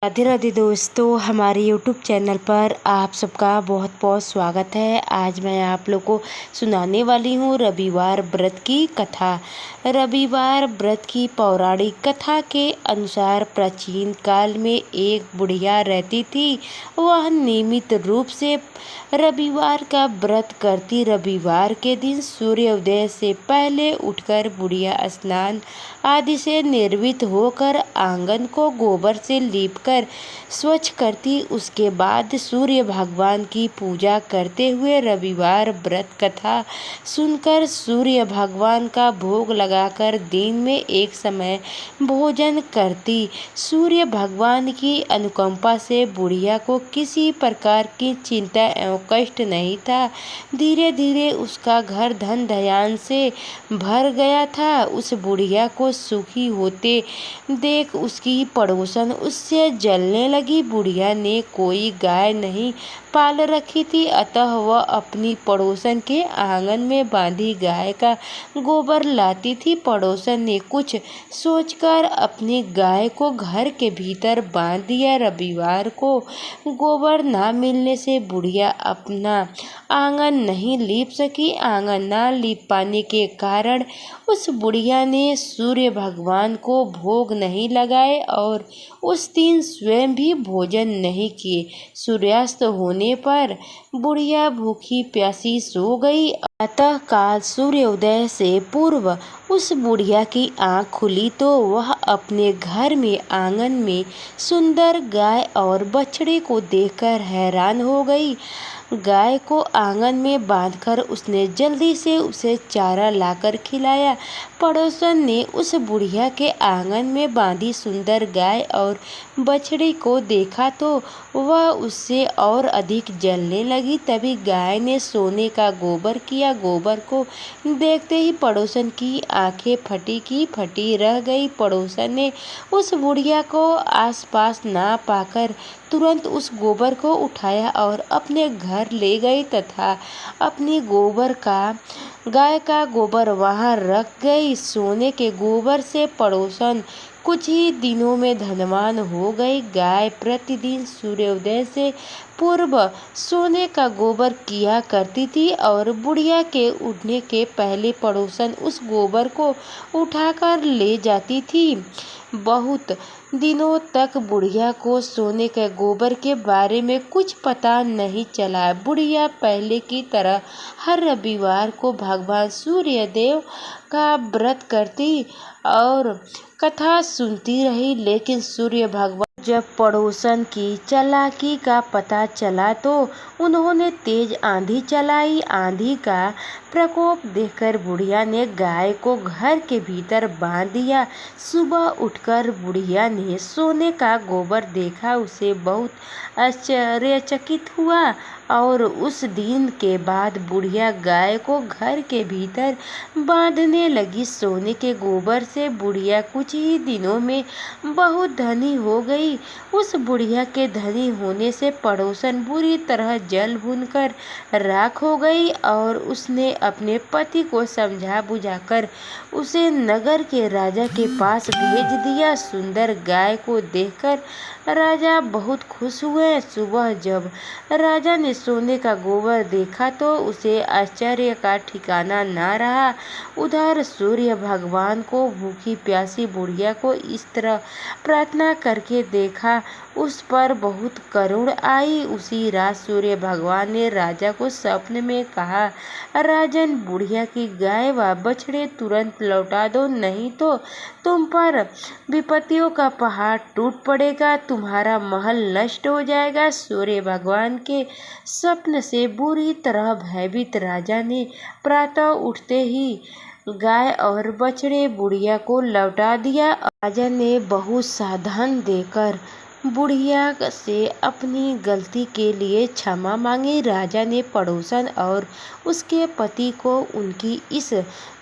राधे राधे दोस्तों, हमारे YouTube channel पर आप सबका बहुत बहुत स्वागत है। आज मैं आप लोगों को सुनाने वाली हूँ रविवार व्रत की कथा। रविवार व्रत की पौराणिक कथा के अनुसार प्राचीन काल में एक बुढ़िया रहती थी। वह नियमित रूप से रविवार का व्रत करती। रविवार के दिन सूर्योदय से पहले उठकर बुढ़िया स्नान आदि से निर्वृत्त होकर आंगन को गोबर से लीपकर स्वच्छ करती। उसके बाद सूर्य भगवान की पूजा करते हुए रविवार व्रत कथा सुनकर सूर्य भगवान का भोग लगाकर दिन में एक समय भोजन करती। सूर्य भगवान की अनुकंपा से बुढ़िया को किसी प्रकार की चिंता एवं कष्ट नहीं था। धीरे धीरे उसका घर धन धान्य से भर गया था। उस बुढ़िया को सुखी होते देख उसकी पड़ोसन उससे जलने लगी। बुढ़िया ने कोई गाय नहीं पाल रखी थी, अतः वह अपनी पड़ोसन के आंगन में बांधी गाय का गोबर लाती थी। पड़ोसन ने कुछ सोचकर अपनी गाय को घर के भीतर बांध दिया। रविवार को गोबर ना मिलने से बुढ़िया अपना आंगन नहीं लीप सकी। आंगन ना लीप पाने के कारण उस बुढ़िया ने सूर्य भगवान को भोग नहीं लगाए और उस दिन स्वयं भी भोजन नहीं किए। सूर्यास्त होने पर बुढ़िया भूखी प्यासी सो गई। प्रातः काल सूर्योदय से पूर्व उस बुढ़िया की आंख खुली तो वह अपने घर में आंगन में सुंदर गाय और बछड़े को देखकर हैरान हो गई। गाय को आंगन में बांधकर उसने जल्दी से उसे चारा लाकर खिलाया। पड़ोसन ने उस बुढ़िया के आंगन में बांधी सुंदर गाय और बछड़ी को देखा तो वह उससे और अधिक जलने लगी। तभी गाय ने सोने का गोबर किया। गोबर को देखते ही पड़ोसन की आंखें फटी की फटी रह गई। पड़ोसन ने उस बुढ़िया को आसपास ना पाकर तुरंत उस गोबर को उठाया और अपने घर ले गई तथा अपनी गाय का गोबर वहां रख गई। सोने के गोबर से पड़ोसन कुछ ही दिनों में धनवान हो गई। गाय प्रतिदिन सूर्योदय से पूर्व सोने का गोबर किया करती थी और बुढ़िया के उठने के पहले पड़ोसन उस गोबर को उठाकर ले जाती थी। बहुत दिनों तक बुढ़िया को सोने के गोबर के बारे में कुछ पता नहीं चला। बुढ़िया पहले की तरह हर रविवार को भगवान सूर्यदेव का व्रत करती और कथा सुनती रही, लेकिन सूर्य भगवान जब पड़ोसन की चालाकी का पता चला तो उन्होंने तेज आंधी चलाई। आंधी का प्रकोप देखकर बुढ़िया ने गाय को घर के भीतर बांध दिया। सुबह उठकर बुढ़िया ने सोने का गोबर देखा। उसे बहुत आश्चर्यचकित हुआ और उस दिन के बाद बुढ़िया गाय को घर के भीतर बांधने लगी। सोने के गोबर से बुढ़िया कुछ ही दिनों में बहुत धनी हो गई। उस बुढ़िया के धनी होने से पड़ोसन बुरी तरह जल भूनकर राख हो गई और उसने अपने पति को समझा बुझाकर उसे नगर के राजा के पास भेज दिया। सुंदर गाय को देखकर राजा बहुत खुश हुए। सुबह जब राजा ने सोने का गोबर देखा तो उसे आश्चर्य का ठिकाना ना रहा। उधर सूर्य भगवान को भूखी प्यासी बुढ़िया को इस तरह प्रार्थना करके देखा, उस पर बहुत करुण आई। उसी रात सूर्य भगवान ने राजा को स्वप्न में कहा, राजन, बुढ़िया की गाय व बछड़े तुरंत लौटा दो, नहीं तो तुम पर विपत्तियों का पहाड़ टूट पड़ेगा, तुम्हारा महल नष्ट हो जाएगा। सूर्य भगवान के स्वप्न से बुरी तरह भयभीत राजा ने प्रातः उठते ही गाय और बछड़े बुढ़िया को लौटा दिया। राजा ने बहुत सावधान देकर बुढ़िया से अपनी गलती के लिए क्षमा मांगी। राजा ने पड़ोसन और उसके पति को उनकी इस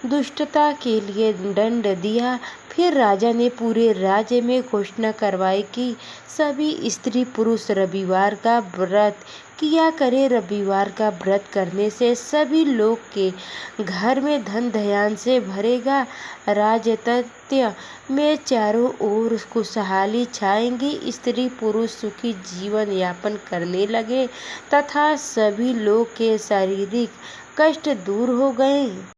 दुष्टता के लिए दंड दिया। फिर राजा ने पूरे राज्य में घोषणा करवाई कि सभी स्त्री पुरुष रविवार का व्रत किया करें। रविवार का व्रत करने से सभी लोग के घर में धन धान्य से भरेगा, राजत्य में चारों ओर खुशहाली छाएगी, स्त्री पुरुष सुखी जीवन यापन करने लगे तथा सभी लोग के शारीरिक कष्ट दूर हो गए।